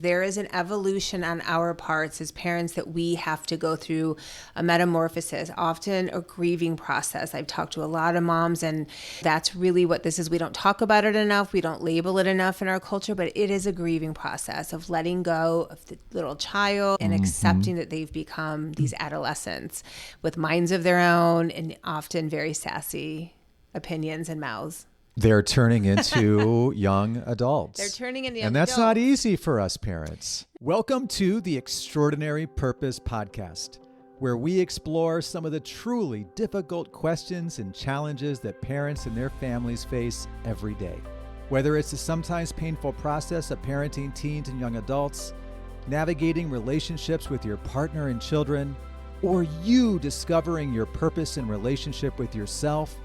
There is an evolution on our parts as parents that we have to go through a metamorphosis, often a grieving process. I've talked to a lot of moms, and that's really what this is. We don't talk about it enough. We don't label it enough in our culture, but it is a grieving process of letting go of the little child and accepting that they've become these adolescents with minds of their own and often very sassy opinions and mouths. They're turning into young adults. They're turning into young And that's adults. not easy for us parents. Welcome to the Extraordinary Purpose Podcast, where we explore some of the truly difficult questions and challenges that parents and their families face every day. Whether it's the sometimes painful process of parenting teens and young adults, navigating relationships with your partner and children, or you discovering your purpose and relationship with yourself,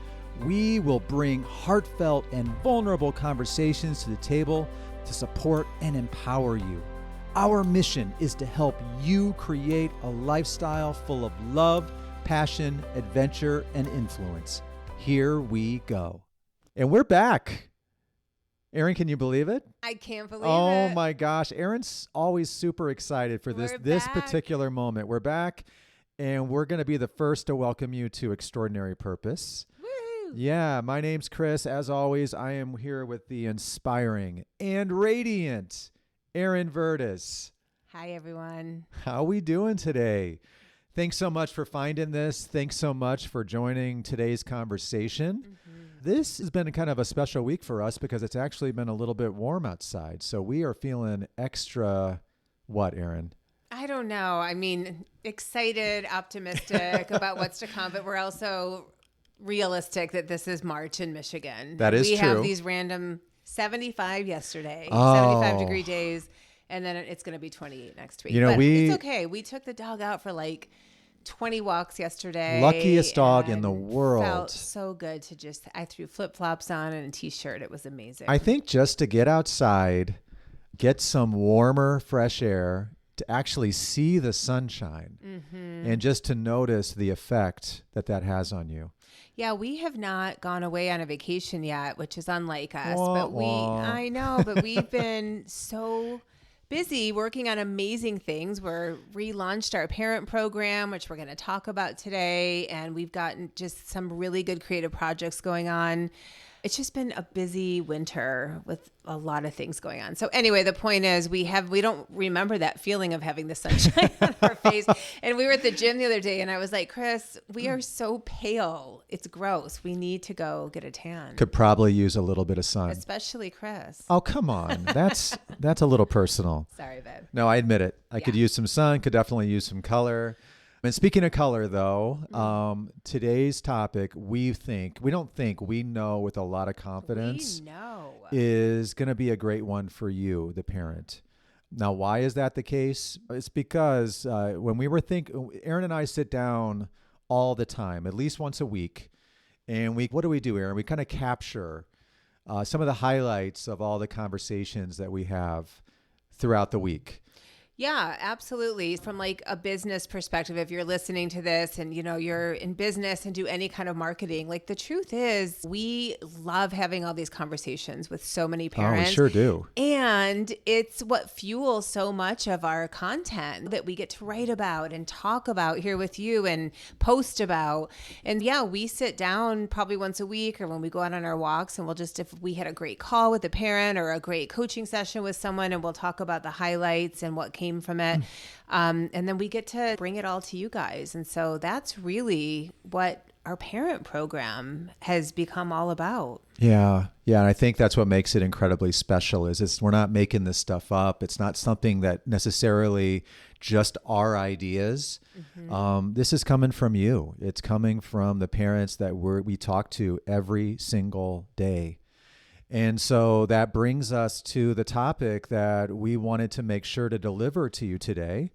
we will bring heartfelt and vulnerable conversations to the table to support and empower you. Our mission is to help you create a lifestyle full of love, passion, adventure, and influence. Here we go. And we're back. Erin, can you believe it? I can't believe it. Oh my gosh. Erin's always super excited for this We're back. particular moment. We're back, and we're going to be the first to welcome you to Extraordinary Purpose. Yeah, my name's Chris. As always, I am here with the inspiring and radiant Erin Verdis. Hi, everyone. How we doing today? Thanks so much for finding this. Thanks so much for joining today's conversation. This has been kind of a special week for us because it's actually been a little bit warm outside. So we are feeling extra, what, Erin? I don't know. I mean, excited, optimistic about what's to come, but we're also realistic that this is March in Michigan. That is true. We have these random 75 yesterday, 75-degree days, and then it's going to be 28 next week. You know, but it's okay. We took the dog out for like 20 walks yesterday. Luckiest dog in the world. Felt so good to just, I threw flip-flops on and a t-shirt. It was amazing. I think just to get outside, get some warmer, fresh air, to actually see the sunshine, and just to notice the effect that has on you. Yeah, we have not gone away on a vacation yet, which is unlike us. Wah, but wah. I know, but we've been so busy working on amazing things. We're relaunched our parent program, which we're going to talk about today. And we've gotten just some really good creative projects going on. It's just been a busy winter with a lot of things going on. So anyway, the point is we don't remember that feeling of having the sunshine on our face. And we were at the gym the other day and I was like, Chris, we are so pale. It's gross. We need to go get a tan. Could probably use a little bit of sun. Especially Chris. Oh, come on. That's a little personal. Sorry, babe. No, I admit it. I could use some sun, could definitely use some color. And speaking of color, though, today's topic, we know with a lot of confidence is going to be a great one for you, the parent. Now, why is that the case? It's because when we were Erin and I sit down all the time, at least once a week. And what do we do, Erin? We kind of capture some of the highlights of all the conversations that we have throughout the week. Yeah, absolutely. From like a business perspective, if you're listening to this and, you know, you're in business and do any kind of marketing, like the truth is we love having all these conversations with so many parents. Oh, we sure do. And it's what fuels so much of our content that we get to write about and talk about here with you and post about. And yeah, we sit down probably once a week or when we go out on our walks and if we had a great call with a parent or a great coaching session with someone, and we'll talk about the highlights and what came from it. And then we get to bring it all to you guys. And so that's really what our parent program has become all about. Yeah. Yeah. And I think that's what makes it incredibly special is we're not making this stuff up. It's not something that necessarily just our ideas. This is coming from you. It's coming from the parents that we talk to every single day. And so that brings us to the topic that we wanted to make sure to deliver to you today,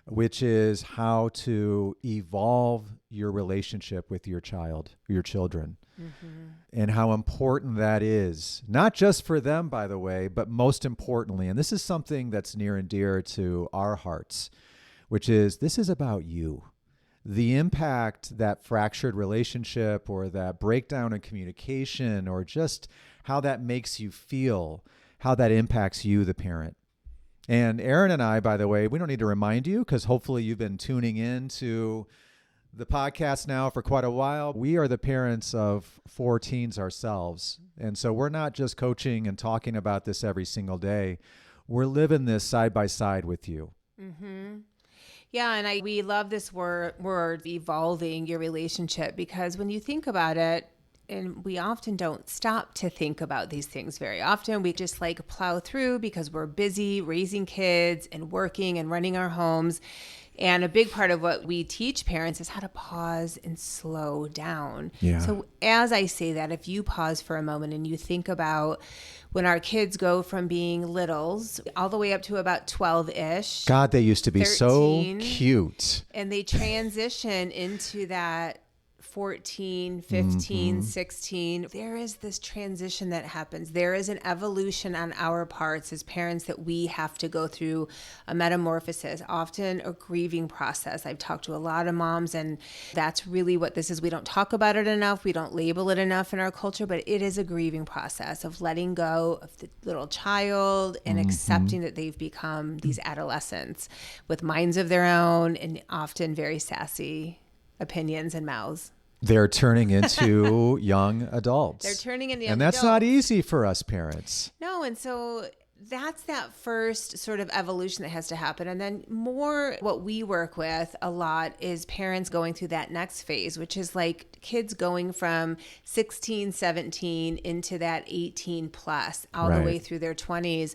which is how to evolve your relationship with your children, and how important that is, not just for them, by the way, but most importantly, and this is something that's near and dear to our hearts, which is this is about you. The impact that fractured relationship or that breakdown in communication or just how that makes you feel, how that impacts you, the parent. And Erin and I, by the way, we don't need to remind you because hopefully you've been tuning in to the podcast now for quite a while. We are the parents of 4 teens ourselves. And so we're not just coaching and talking about this every single day. We're living this side by side with you. Mm-hmm. Yeah, and we love this word evolving your relationship, because when you think about it, and we often don't stop to think about these things very often. We just like plow through because we're busy raising kids and working and running our homes. And a big part of what we teach parents is how to pause and slow down. Yeah. So as I say that, if you pause for a moment and you think about when our kids go from being littles all the way up to about 12-ish. God, they used to be 13, so cute. And they transition into that 14, 15, 16. There is this transition that happens. There is an evolution on our parts as parents that we have to go through a metamorphosis, often a grieving process. I've talked to a lot of moms, and that's really what this is. We don't talk about it enough. We don't label it enough in our culture, but it is a grieving process of letting go of the little child and accepting that they've become these adolescents with minds of their own and often very sassy opinions and mouths. They're turning into young adults. They're turning into young And that's adults. not easy for us parents. No, and so that's that first sort of evolution that has to happen. And then more what we work with a lot is parents going through that next phase, which is like kids going from 16, 17 into that 18 plus all the way through their 20s.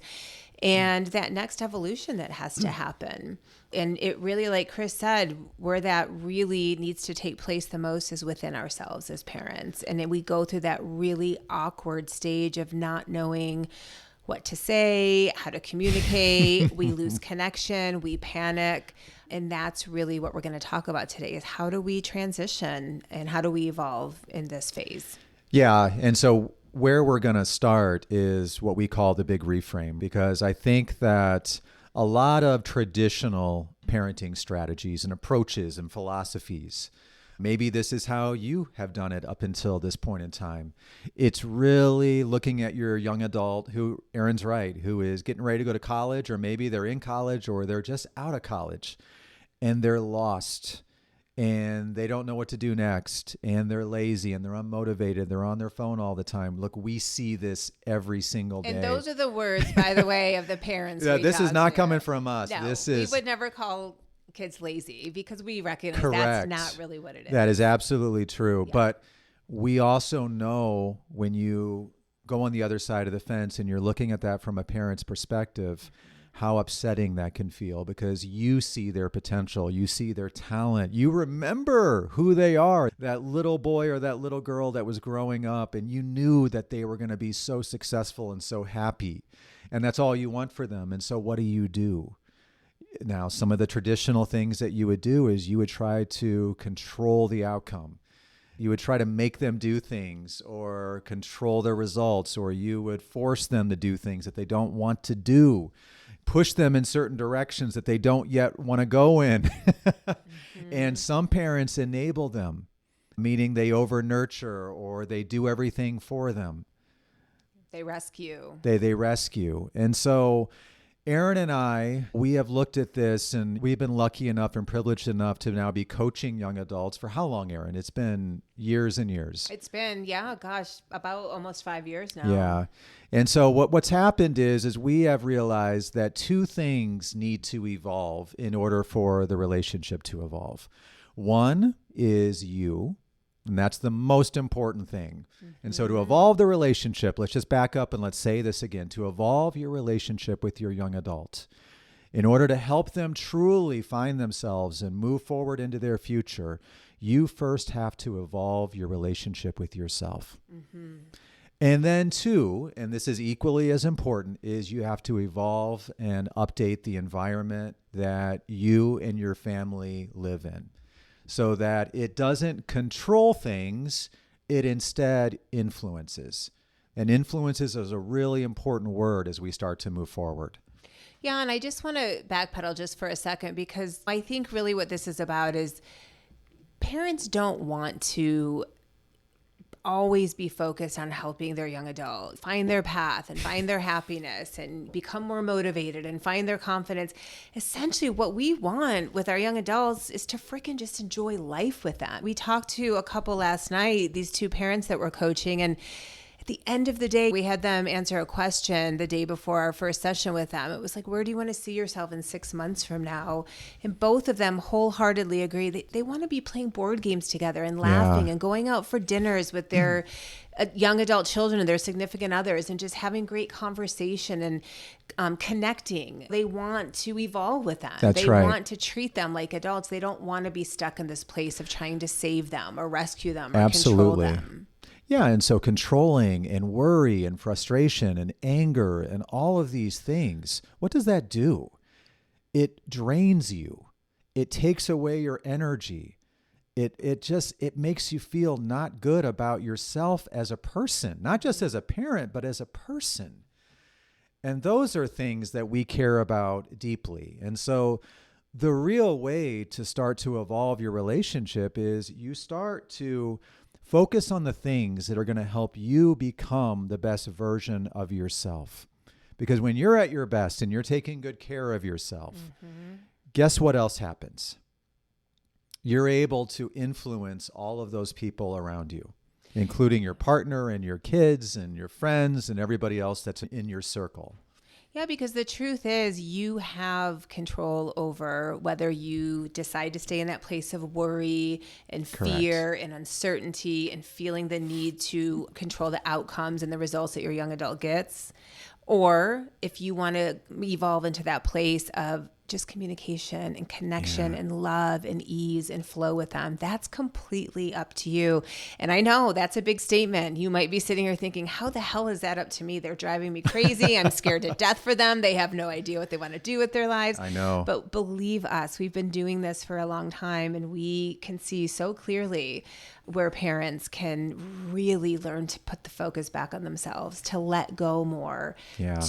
And that next evolution that has to happen. And it really, like Chris said, where that really needs to take place the most is within ourselves as parents. And then we go through that really awkward stage of not knowing what to say, how to communicate. We lose connection, we panic. And that's really what we're going to talk about today is how do we transition and how do we evolve in this phase? Yeah. And so where we're going to start is what we call the big reframe, because I think that a lot of traditional parenting strategies and approaches and philosophies, maybe this is how you have done it up until this point in time. It's really looking at your young adult who, Erin's right, who is getting ready to go to college, or maybe they're in college or they're just out of college and they're lost. And they don't know what to do next, and they're lazy, and they're unmotivated. They're on their phone all the time. Look, we see this every single day. And those are the words, by the way, of the parents. Yeah, this is not coming from us. No, this is. We would never call kids lazy because we recognize Correct. that's not really what it is. That is absolutely true. Yeah. But we also know when you go on the other side of the fence and you're looking at that from a parent's perspective, how upsetting that can feel, because you see their potential, you see their talent, you remember who they are, that little boy or that little girl that was growing up, and you knew that they were going to be so successful and so happy, and that's all you want for them. And so what do? Now, some of the traditional things that you would do is you would try to control the outcome. You would try to make them do things or control their results, or you would force them to do things that they don't want to do. Push them in certain directions that they don't yet want to go in. And some parents enable them, meaning they over nurture or they do everything for them. They rescue. They rescue. And so Erin and I, we have looked at this, and we've been lucky enough and privileged enough to now be coaching young adults for how long, Erin? It's been years and years. It's been, about almost 5 years now. Yeah. And so what's happened is we have realized that 2 things need to evolve in order for the relationship to evolve. One is you, and that's the most important thing. And so to evolve the relationship, let's just back up and let's say this again, to evolve your relationship with your young adult, in order to help them truly find themselves and move forward into their future, you first have to evolve your relationship with yourself. And then 2, and this is equally as important, is you have to evolve and update the environment that you and your family live in, so that it doesn't control things, it instead influences. And influences is a really important word as we start to move forward. Yeah, and I just want to backpedal just for a second, because I think really what this is about is parents don't want to always be focused on helping their young adult find their path and find their happiness and become more motivated and find their confidence. Essentially, what we want with our young adults is to freaking just enjoy life with them. We talked to a couple last night, these two parents that we're coaching, and at the end of the day, we had them answer a question the day before our first session with them. It was like, where do you want to see yourself in 6 months from now? And both of them wholeheartedly agree that they want to be playing board games together and laughing and going out for dinners with their young adult children and their significant others and just having great conversation and connecting. They want to evolve with them. That's right. They want to treat them like adults. They don't want to be stuck in this place of trying to save them or rescue them or Absolutely. control them. Yeah, and so controlling and worry and frustration and anger and all of these things, what does that do? It drains you. It takes away your energy. It makes you feel not good about yourself as a person, not just as a parent, but as a person. And those are things that we care about deeply. And so the real way to start to evolve your relationship is you start to focus on the things that are going to help you become the best version of yourself. Because when you're at your best and you're taking good care of yourself, guess what else happens? You're able to influence all of those people around you, including your partner and your kids and your friends and everybody else that's in your circle. Yeah, because the truth is you have control over whether you decide to stay in that place of worry and fear and uncertainty and feeling the need to control the outcomes and the results that your young adult gets, or if you want to evolve into that place of just communication and connection and love and ease and flow with them. That's completely up to you. And I know that's a big statement. You might be sitting here thinking, how the hell is that up to me? They're driving me crazy. I'm scared to death for them. They have no idea what they want to do with their lives. I know. But believe us, we've been doing this for a long time, and we can see so clearly where parents can really learn to put the focus back on themselves, to let go more,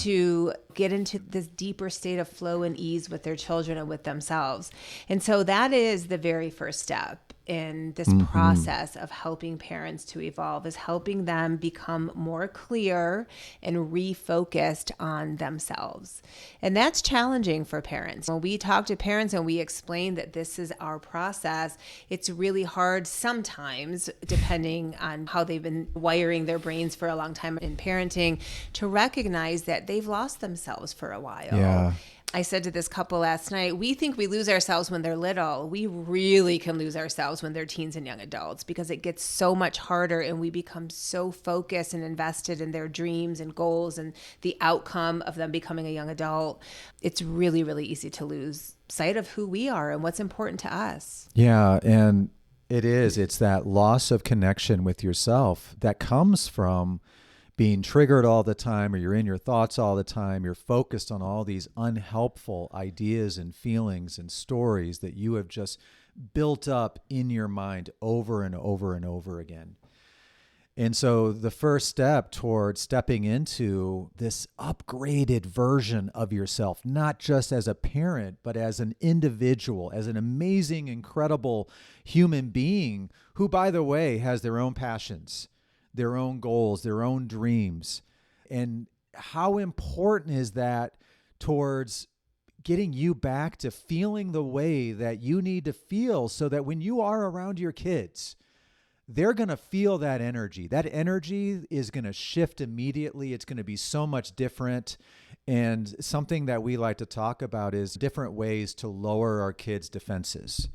to get into this deeper state of flow and ease with their children and with themselves. And so that is the very first step in this process of helping parents to evolve, is helping them become more clear and refocused on themselves. And that's challenging for parents. When we talk to parents and we explain that this is our process, it's really hard sometimes, depending on how they've been wiring their brains for a long time in parenting, to recognize that they've lost themselves for a while. Yeah. I said to this couple last night, we think we lose ourselves when they're little. We really can lose ourselves when they're teens and young adults, because it gets so much harder and we become so focused and invested in their dreams and goals and the outcome of them becoming a young adult. It's really, really easy to lose sight of who we are and what's important to us. Yeah, and it's that loss of connection with yourself that comes from being triggered all the time, or you're in your thoughts all the time. You're focused on all these unhelpful ideas and feelings and stories that you have just built up in your mind over and over and over again. And so the first step towards stepping into this upgraded version of yourself, not just as a parent, but as an individual, as an amazing, incredible human being who, by the way, has their own passions, their own goals, their own dreams. And how important is that towards getting you back to feeling the way that you need to feel, so that when you are around your kids, they're going to feel that energy. That energy is going to shift immediately. It's going to be so much different. And something that we like to talk about is different ways to lower our kids' defenses.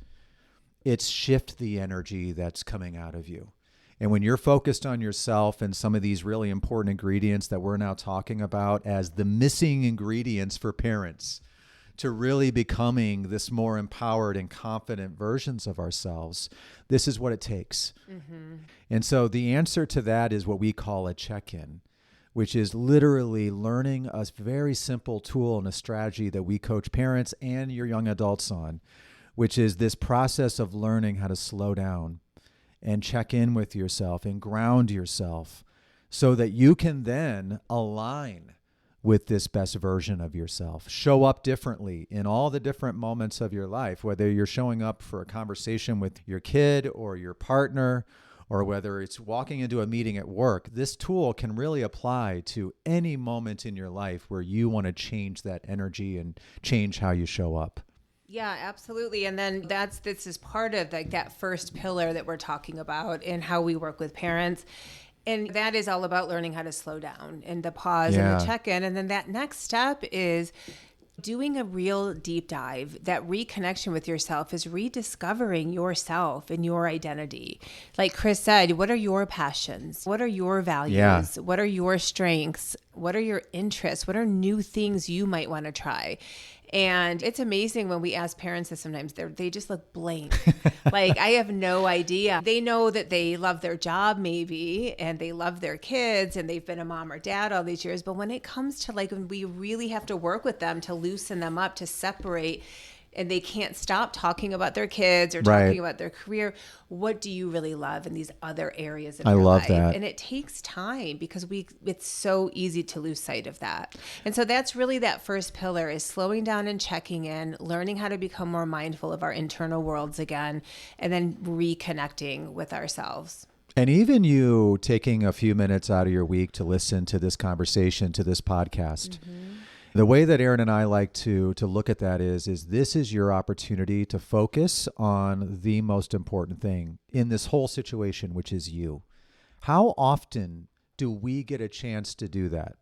It's shift the energy that's coming out of you. And when you're focused on yourself and some of these really important ingredients that we're now talking about as the missing ingredients for parents to really becoming this more empowered and confident versions of ourselves, this is what it takes. And so the answer to that is what we call a check-in, which is literally learning a very simple tool and a strategy that we coach parents and your young adults on, which is this process of learning how to slow down and check in with yourself and ground yourself so that you can then align with this best version of yourself. Show up differently in all the different moments of your life, whether you're showing up for a conversation with your kid or your partner, or whether it's walking into a meeting at work, this tool can really apply to any moment in your life where you want to change that energy and change how you show up. Yeah, absolutely. And then this is part of like that first pillar that we're talking about in how we work with parents. And that is all about learning how to slow down and the pause and the check-in. And then that next step is doing a real deep dive. That reconnection with yourself is rediscovering yourself and your identity. Like Chris said, what are your passions? What are your values? Yeah. What are your strengths? What are your interests? What are new things you might want to try? And it's amazing when we ask parents this sometimes, they just look blank. Like, I have no idea. They know that they love their job maybe, and they love their kids, and they've been a mom or dad all these years. But when it comes to like when we really have to work with them to loosen them up, to separate, and they can't stop talking about their kids or talking about their career, what do you really love in these other areas of your life? That. And it takes time because it's so easy to lose sight of that. And so that's really that first pillar, is slowing down and checking in, learning how to become more mindful of our internal worlds again, and then reconnecting with ourselves. And even you taking a few minutes out of your week to listen to this conversation, to this podcast. The way that Erin and I like to look at that is this is your opportunity to focus on the most important thing in this whole situation, which is you. How often do we get a chance to do that?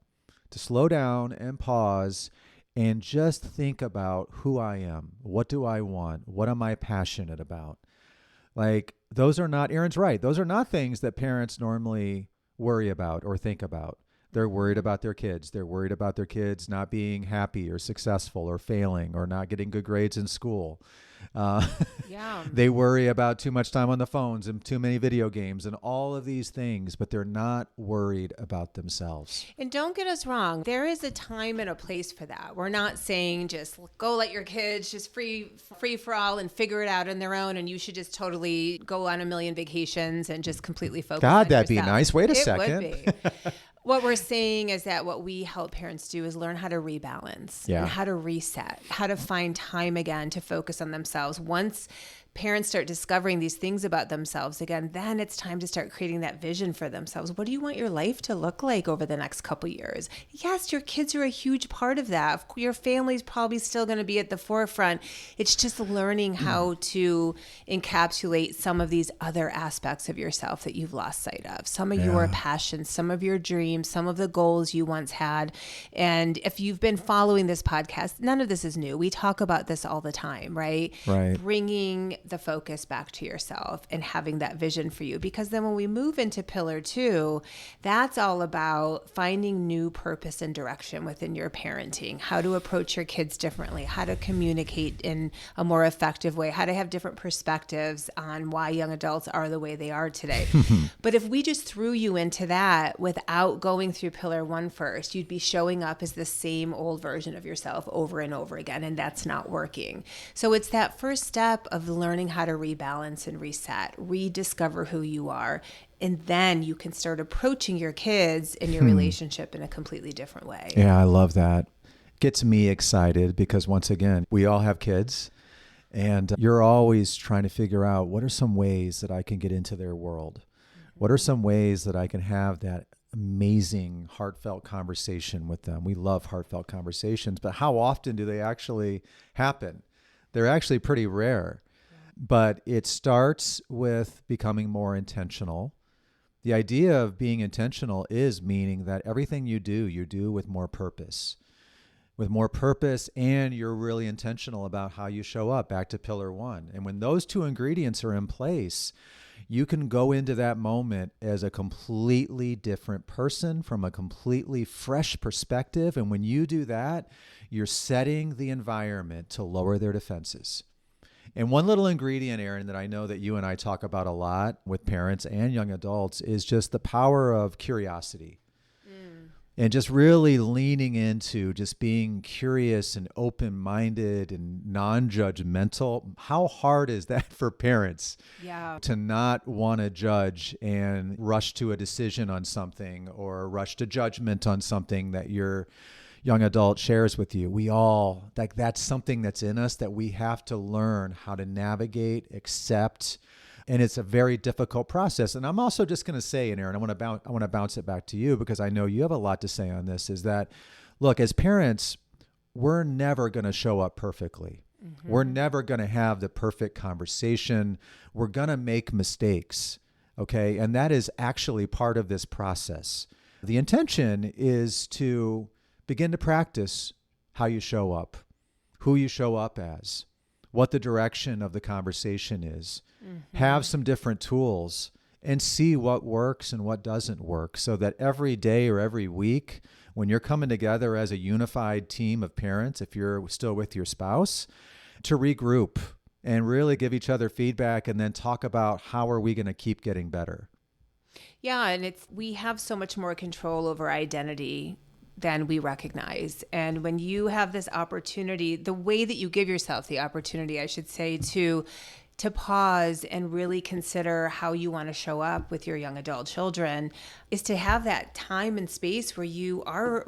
To slow down and pause and just think about who I am. What do I want? What am I passionate about? Like, those are not, Erin's right, those are not things that parents normally worry about or think about. They're worried about their kids. They're worried about their kids not being happy or successful or failing or not getting good grades in school. They worry about too much time on the phones and too many video games and all of these things, but they're not worried about themselves. And don't get us wrong. There is a time and a place for that. We're not saying just go let your kids just free for all and figure it out on their own, and you should just totally go on a million vacations and just completely focus on God, that'd yourself. be nice. Wait a second. It would be. What we're saying is that what we help parents do is learn how to rebalance and how to reset, how to find time again to focus on themselves. Once parents start discovering these things about themselves again, then it's time to start creating that vision for themselves. What do you want your life to look like over the next couple years? Yes, your kids are a huge part of that. Your family's probably still going to be at the forefront. It's just learning how to encapsulate some of these other aspects of yourself that you've lost sight of. Some of your passions, some of your dreams, some of the goals you once had. And if you've been following this podcast, none of this is new. We talk about this all the time, right? Bringing the focus back to yourself and having that vision for you. Because then when we move into pillar 2, that's all about finding new purpose and direction within your parenting, how to approach your kids differently, how to communicate in a more effective way, how to have different perspectives on why young adults are the way they are today. But if we just threw you into that without going through pillar 1 first, you'd be showing up as the same old version of yourself over and over again, and that's not working. So it's that first step of learning how to rebalance and reset, rediscover who you are, and then you can start approaching your kids and your relationship in a completely different way. Yeah, I love that. Gets me excited because once again, we all have kids, and you're always trying to figure out what are some ways that I can get into their world. What are some ways that I can have that amazing, heartfelt conversation with them? We love heartfelt conversations, but how often do they actually happen? They're actually pretty rare. But it starts with becoming more intentional. The idea of being intentional is meaning that everything you do with more purpose. With more purpose, and you're really intentional about how you show up, back to pillar 1. And when those 2 ingredients are in place, you can go into that moment as a completely different person from a completely fresh perspective. And when you do that, you're setting the environment to lower their defenses. And one little ingredient, Erin, that I know that you and I talk about a lot with parents and young adults is just the power of curiosity. And just really leaning into just being curious and open-minded and non-judgmental. How hard is that for parents to not want to judge and rush to a decision on something or rush to judgment on something that your young adult shares with you? We all, that's something that's in us that we have to learn how to navigate, accept, And it's a very difficult process. And I'm also just going to say, and Erin, I want to bounce it back to you because I know you have a lot to say on this, is that, look, as parents, we're never going to show up perfectly. Mm-hmm. We're never going to have the perfect conversation. We're going to make mistakes. Okay. And that is actually part of this process. The intention is to begin to practice how you show up, who you show up as, what the direction of the conversation is, have some different tools, and see what works and what doesn't work, so that every day or every week, when you're coming together as a unified team of parents, if you're still with your spouse, to regroup and really give each other feedback and then talk about how are we going to keep getting better. Yeah, and we have so much more control over identity than we recognize. And when you have this opportunity, the way that you give yourself the opportunity, I should say, to pause and really consider how you want to show up with your young adult children, is to have that time and space where you are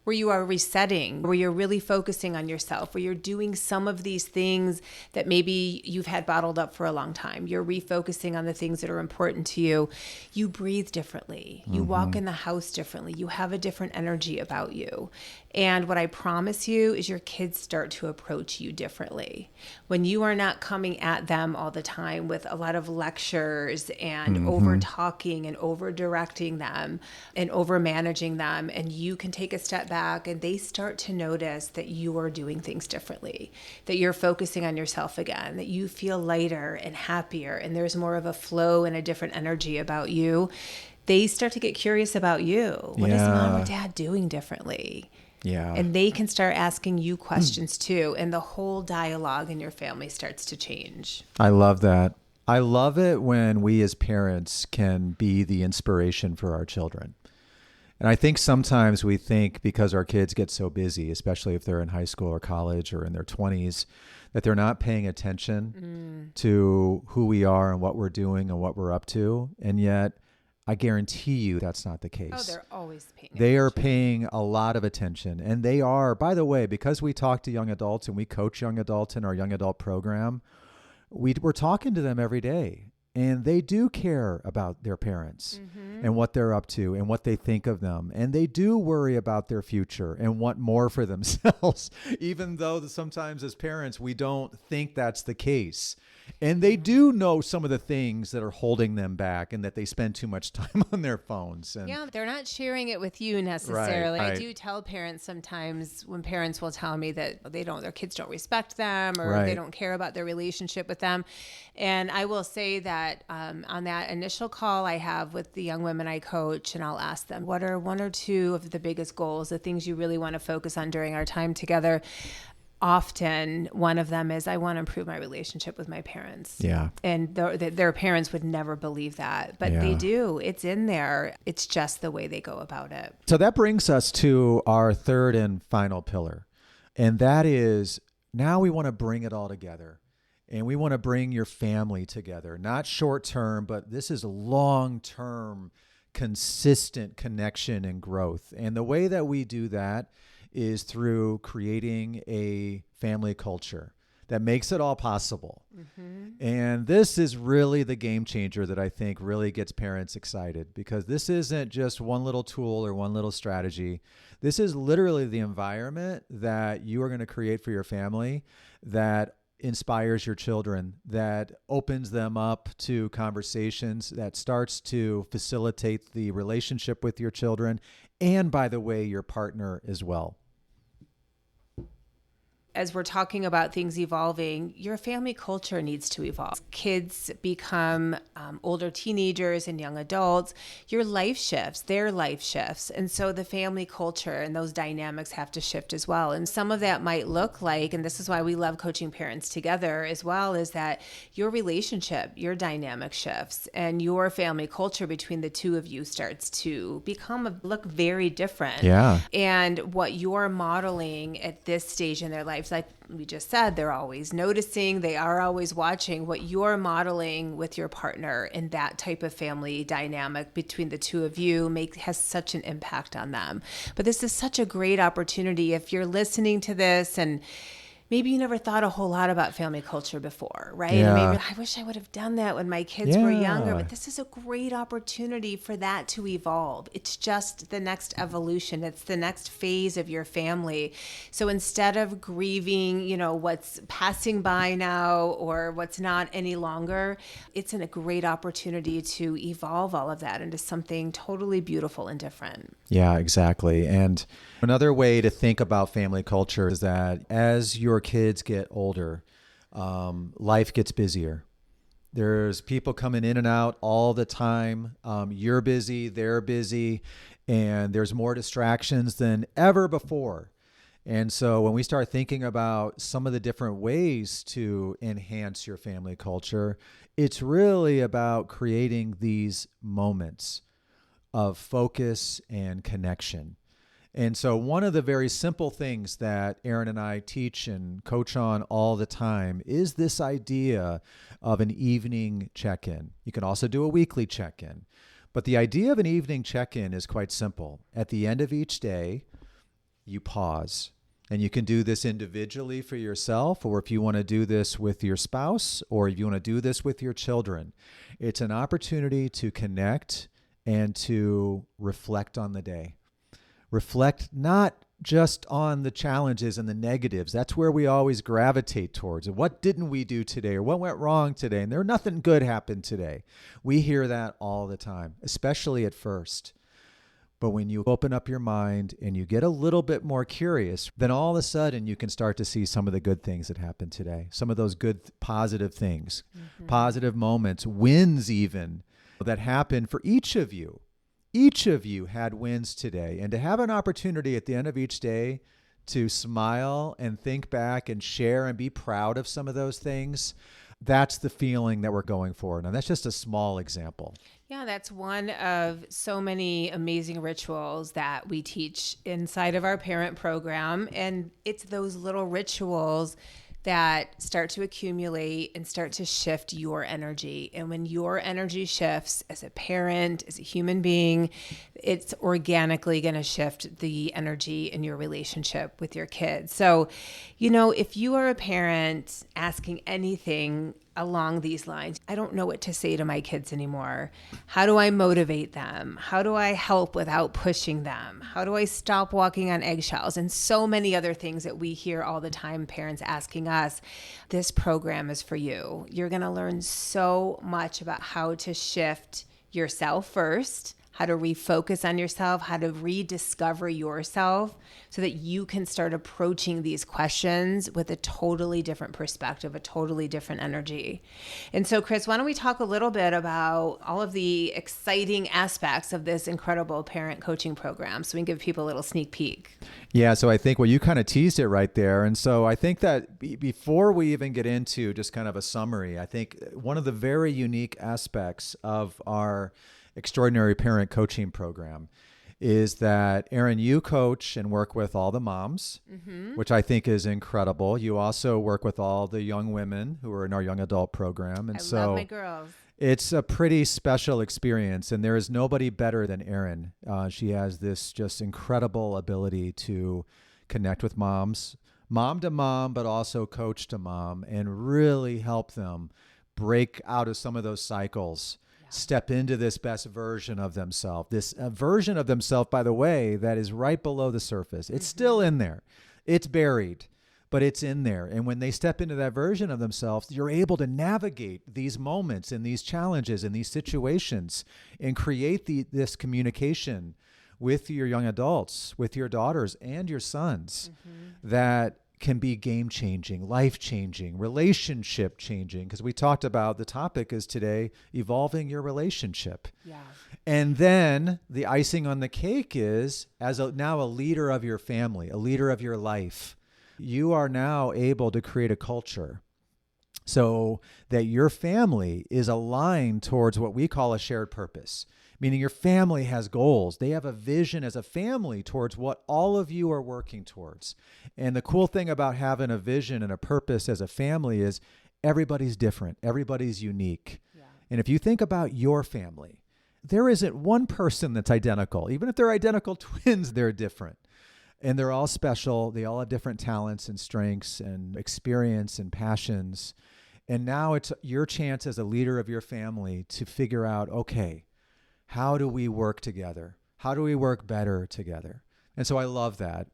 resetting, where you're really focusing on yourself, where you're doing some of these things that maybe you've had bottled up for a long time. You're refocusing on the things that are important to you. You breathe differently. You walk in the house differently. You have a different energy about you. And what I promise you is your kids start to approach you differently. When you are not coming at them all the time with a lot of lectures and over talking and over directing them and over managing them, and you can take a step back and they start to notice that you are doing things differently, that you're focusing on yourself again, that you feel lighter and happier, and there's more of a flow and a different energy about you. They start to get curious about you. What is mom or dad doing differently? Yeah. And they can start asking you questions too. And the whole dialogue in your family starts to change. I love that. I love it when we as parents can be the inspiration for our children. And I think sometimes we think because our kids get so busy, especially if they're in high school or college or in their 20s, that they're not paying attention to who we are and what we're doing and what we're up to. And yet, I guarantee you that's not the case. Oh, they're always paying attention. They are paying a lot of attention. And they are, by the way, because we talk to young adults and we coach young adults in our young adult program, we're talking to them every day. And they do care about their parents and what they're up to and what they think of them. And they do worry about their future and want more for themselves, even though sometimes as parents, we don't think that's the case. And they do know some of the things that are holding them back and that they spend too much time on their phones. And yeah, they're not sharing it with you necessarily. Right. I do tell parents sometimes when parents will tell me that their kids don't respect them or Right. they don't care about their relationship with them. And I will say that on that initial call I have with the young women I coach, and I'll ask them, what are one or two of the biggest goals, the things you really want to focus on during our time together? Often one of them is, I want to improve my relationship with my parents. Yeah. And their parents would never believe that, but they do. It's in there. It's just the way they go about it. So that brings us to our third and final pillar. And that is, now we want to bring it all together. And we want to bring your family together, not short term, but this is long-term, consistent connection and growth. And the way that we do that is through creating a family culture that makes it all possible. And this is really the game changer that I think really gets parents excited, because this isn't just one little tool or one little strategy. This is literally the environment that you are going to create for your family that inspires your children, that opens them up to conversations, that starts to facilitate the relationship with your children, and by the way, your partner as well. As we're talking about things evolving, your family culture needs to evolve. Kids become older teenagers and young adults. Your life shifts, their life shifts. And so the family culture and those dynamics have to shift as well. And some of that might look like, and this is why we love coaching parents together as well, is that your relationship, your dynamic shifts, and your family culture between the two of you starts to look very different. Yeah. And what you're modeling at this stage in their lives, like we just said, they're always noticing, they are always watching. What you're modeling with your partner in that type of family dynamic between the two of you has such an impact on them. But this is such a great opportunity if you're listening to this and maybe you never thought a whole lot about family culture before, right? And Yeah. maybe I wish I would have done that when my kids were younger, Yeah. but this is a great opportunity for that to evolve. It's just the next evolution. It's the next phase of your family. So instead of grieving, what's passing by now or what's not any longer, it's a great opportunity to evolve all of that into something totally beautiful and different. Yeah, exactly. And another way to think about family culture is that as your kids get older, life gets busier. There's people coming in and out all the time. You're busy, they're busy, and there's more distractions than ever before. And so when we start thinking about some of the different ways to enhance your family culture, it's really about creating these moments of focus and connection. And so one of the very simple things that Erin and I teach and coach on all the time is this idea of an evening check-in. You can also do a weekly check-in. But the idea of an evening check-in is quite simple. At the end of each day, you pause. And you can do this individually for yourself, or if you want to do this with your spouse, or if you want to do this with your children. It's an opportunity to connect and to reflect on the day. Reflect not just on the challenges and the negatives. That's where we always gravitate towards. What didn't we do today, or what went wrong today? And nothing good happened today. We hear that all the time, especially at first. But when you open up your mind and you get a little bit more curious, then all of a sudden you can start to see some of the good things that happened today, some of those good, positive things, positive moments, wins even that happened for each of you. Each of you had wins today. And to have an opportunity at the end of each day to smile and think back and share and be proud of some of those things, that's the feeling that we're going for. Now, that's just a small example. Yeah, that's one of so many amazing rituals that we teach inside of our parent program. And it's those little rituals that start to accumulate and start to shift your energy. And when your energy shifts as a parent, as a human being, it's organically going to shift the energy in your relationship with your kids. So, if you are a parent asking anything along these lines, I don't know what to say to my kids anymore. How do I motivate them? How do I help without pushing them? How do I stop walking on eggshells? And so many other things that we hear all the time, parents asking us. This program is for you. You're going to learn so much about how to shift yourself first, how to refocus on yourself, how to rediscover yourself so that you can start approaching these questions with a totally different perspective, a totally different energy. And so, Chris, why don't we talk a little bit about all of the exciting aspects of this incredible parent coaching program so we can give people a little sneak peek. Yeah, so I think, you kind of teased it right there. And so I think that before we even get into just kind of a summary, I think one of the very unique aspects of our extraordinary parent coaching program is that, Erin, you coach and work with all the moms, which I think is incredible. You also work with all the young women who are in our young adult program. And I love my girls. It's a pretty special experience, and there is nobody better than Erin. She has this just incredible ability to connect with moms, mom to mom, but also coach to mom, and really help them break out of some of those cycles. Step into this best version of themselves. This version of themselves, by the way, that is right below the surface. It's still in there. It's buried, but it's in there. And when they step into that version of themselves, you're able to navigate these moments and these challenges and these situations and create this communication with your young adults, with your daughters and your sons that can be game-changing, life-changing, relationship-changing, because we talked about the topic is today evolving your relationship. Yeah. And then the icing on the cake is, now a leader of your family, a leader of your life, you are now able to create a culture so that your family is aligned towards what we call a shared purpose. Meaning your family has goals. They have a vision as a family towards what all of you are working towards. And the cool thing about having a vision and a purpose as a family is everybody's different. Everybody's unique. Yeah. And if you think about your family, there isn't one person that's identical. Even if they're identical twins, they're different. And they're all special. They all have different talents and strengths and experience and passions. And now it's your chance as a leader of your family to figure out, okay, how do we work together? How do we work better together? And so I love that.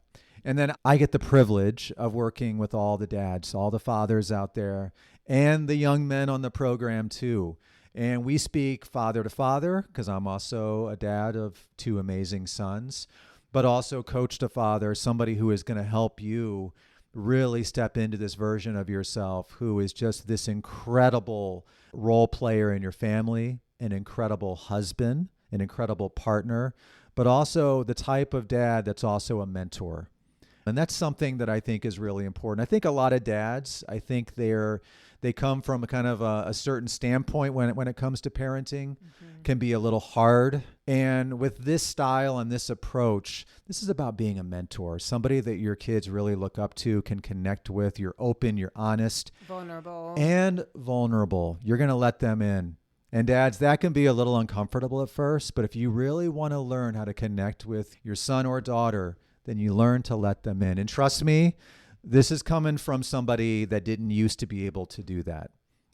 And then I get the privilege of working with all the dads, all the fathers out there, and the young men on the program too. And we speak father to father, because I'm also a dad of 2 amazing sons, but also coach to father, somebody who is going to help you really step into this version of yourself who is just this incredible role player in your family, an incredible husband, an incredible partner, but also the type of dad that's also a mentor. And that's something that I think is really important. I think a lot of dads, I think they come from a kind of a certain standpoint when it comes to parenting, can be a little hard. And with this style and this approach, this is about being a mentor, somebody that your kids really look up to, can connect with. You're open, you're honest. Vulnerable. And vulnerable. You're going to let them in. And dads, that can be a little uncomfortable at first, but if you really want to learn how to connect with your son or daughter, then you learn to let them in. And trust me, this is coming from somebody that didn't used to be able to do that.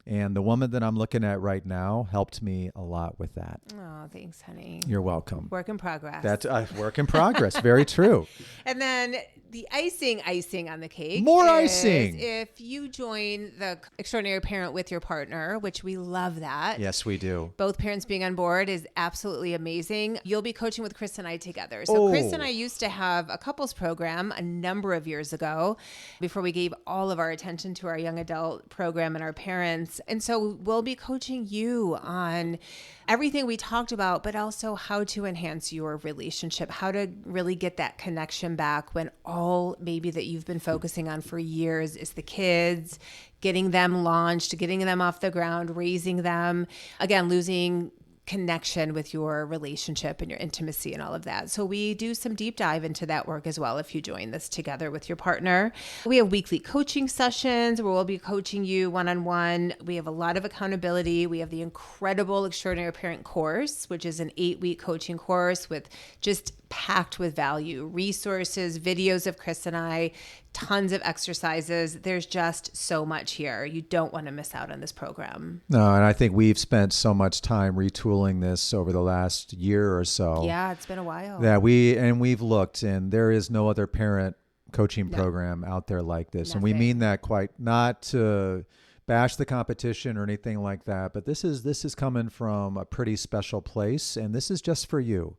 And the woman that I'm looking at right now helped me a lot with that. Oh, thanks, honey. You're welcome. Work in progress. That's a work in progress. Very true. And then the icing on the cake. More is icing. If you join the Extraordinary Parent with your partner, which we love that. Yes, we do. Both parents being on board is absolutely amazing. You'll be coaching with Chris and I together. So Chris and I used to have a couples program a number of years ago before we gave all of our attention to our young adult program and our parents. And so we'll be coaching you on everything we talked about, but also how to enhance your relationship, how to really get that connection back when all maybe that you've been focusing on for years is the kids, getting them launched, getting them off the ground, raising them, again, losing connection with your relationship and your intimacy and all of that. So we do some deep dive into that work as well if you join this together with your partner. We have weekly coaching sessions where we'll be coaching you one-on-one. We have a lot of accountability. We have the incredible Extraordinary Parent course, which is an 8-week coaching course with just packed with value, resources, videos of Chris and I, tons of exercises. There's just so much here. You don't want to miss out on this program. No, and I think we've spent so much time retooling this over the last year or so. Yeah, it's been a while. That we've looked, and there is no other parent coaching program out there like this. Nothing. And we mean that quite not to bash the competition or anything like that, but this is coming from a pretty special place, and this is just for you.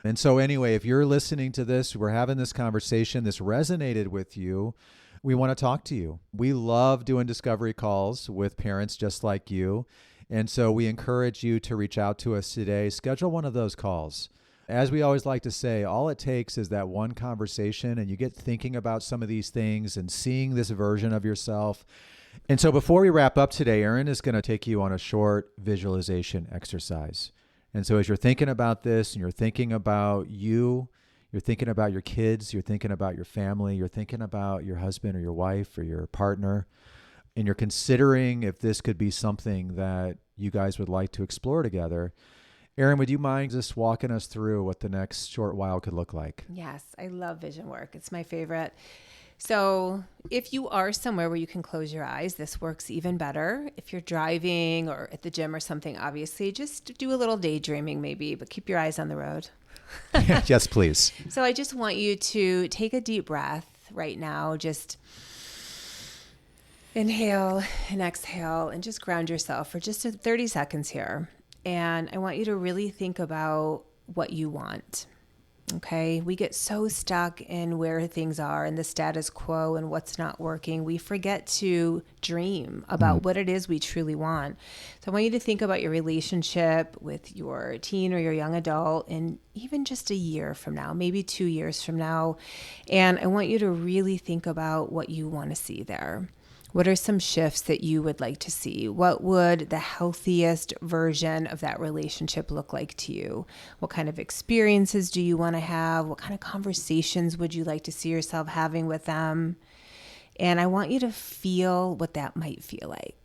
And so anyway, if you're listening to this, we're having this conversation, this resonated with you, we want to talk to you. We love doing discovery calls with parents just like you. And so we encourage you to reach out to us today. Schedule one of those calls. As we always like to say, all it takes is that one conversation and you get thinking about some of these things and seeing this version of yourself. And so before we wrap up today, Erin is going to take you on a short visualization exercise. And so as you're thinking about this and you're thinking about you're thinking about your kids, you're thinking about your family, you're thinking about your husband or your wife or your partner, and you're considering if this could be something that you guys would like to explore together, Erin, would you mind just walking us through what the next short while could look like? Yes, I love vision work. It's my favorite. So if you are somewhere where you can close your eyes, this works even better. If you're driving or at the gym or something, obviously, just do a little daydreaming maybe, but keep your eyes on the road. Yes, please. So I just want you to take a deep breath right now. Just inhale and exhale and just ground yourself for just 30 seconds here. And I want you to really think about what you want. Okay, we get so stuck in where things are and the status quo and what's not working. We forget to dream about what it is we truly want. So I want you to think about your relationship with your teen or your young adult in even just a year from now, maybe 2 years from now. And I want you to really think about what you want to see there. What are some shifts that you would like to see? What would the healthiest version of that relationship look like to you? What kind of experiences do you want to have? What kind of conversations would you like to see yourself having with them? And I want you to feel what that might feel like.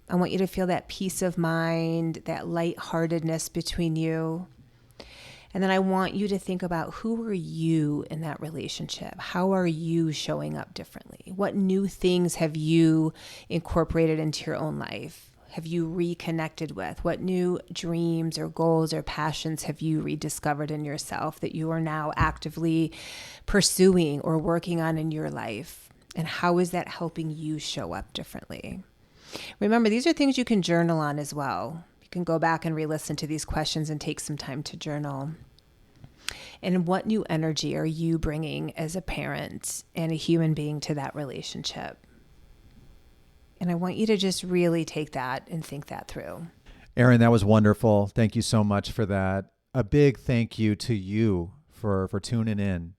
I want you to feel that peace of mind, that lightheartedness between you. And then I want you to think about, who are you in that relationship? How are you showing up differently? What new things have you incorporated into your own life? Have you reconnected with? What new dreams or goals or passions have you rediscovered in yourself that you are now actively pursuing or working on in your life? And how is that helping you show up differently? Remember, these are things you can journal on as well. You can go back and re-listen to these questions and take some time to journal. And what new energy are you bringing as a parent and a human being to that relationship? And I want you to just really take that and think that through. Erin, that was wonderful. Thank you so much for that. A big thank you to you for tuning in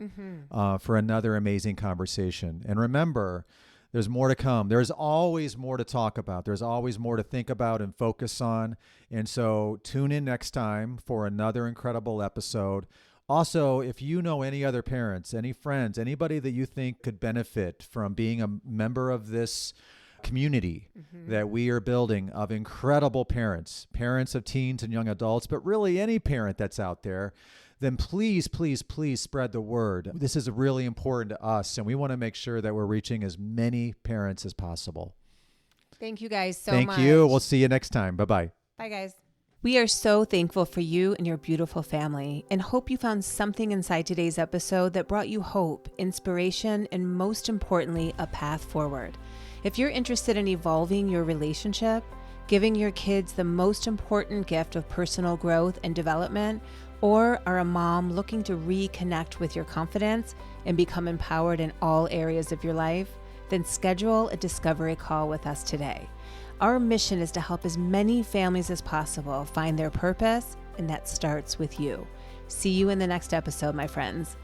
for another amazing conversation. And remember, there's more to come. There's always more to talk about. There's always more to think about and focus on. And so tune in next time for another incredible episode. Also, if you know any other parents, any friends, anybody that you think could benefit from being a member of this community that we are building of incredible parents of teens and young adults, but really any parent that's out there, then please, please, please spread the word. This is really important to us, and we want to make sure that we're reaching as many parents as possible. Thank you guys so much. Thank you. We'll see you next time. Bye-bye. Bye, guys. We are so thankful for you and your beautiful family, and hope you found something inside today's episode that brought you hope, inspiration, and most importantly, a path forward. If you're interested in evolving your relationship, giving your kids the most important gift of personal growth and development, or are a mom looking to reconnect with your confidence and become empowered in all areas of your life, then schedule a discovery call with us today. Our mission is to help as many families as possible find their purpose, and that starts with you. See you in the next episode, my friends.